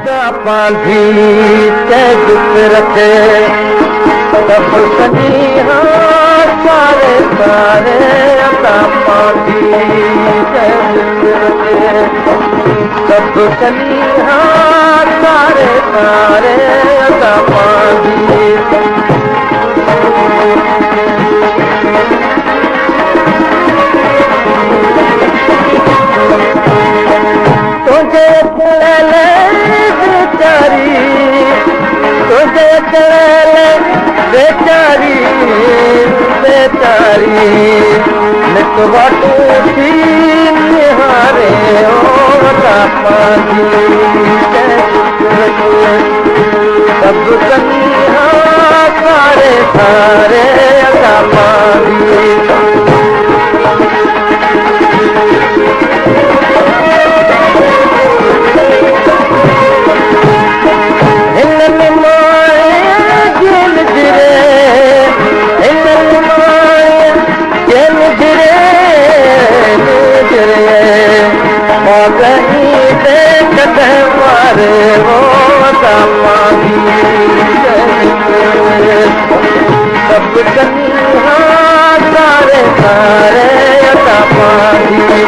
पांधी चैत रखे सब सनिहा सारे सारे अदा पांधी चैत रखे सब सनिहा सारे सारे अदा पांधी तुझे बेचारी बेचारी निकबाटू थी निहारे ओटा पांधी सब कन्या सारे सारे अदा पांधी सब कन्या सारे सारे अदा पांधी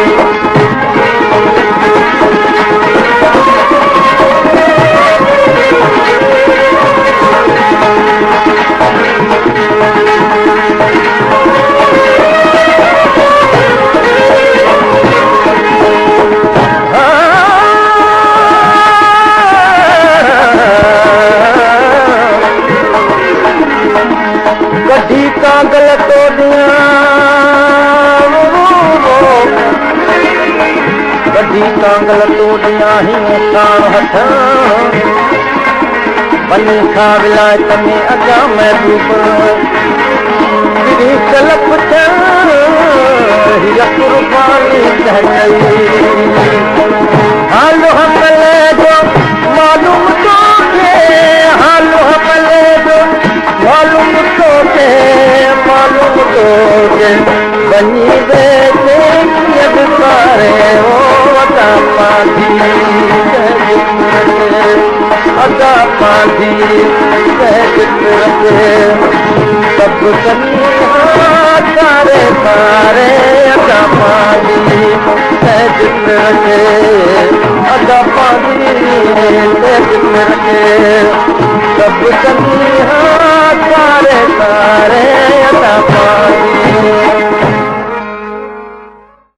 कांगल तोड़िया कभी कांगल तोड़िया ही कान हथ बनी खा विलायत में अगा महबूब तेरी कलप कुर्बानी कह गई हालो हमले जो मालूम तो के हालो हमले जो मालूम तो के बनी बेटे सारे अदा पांधी अदा पांधी सब कन्या सारे सारे अदा पांधी अदा पांधी सब कन्या सारे सारे अदा पांधी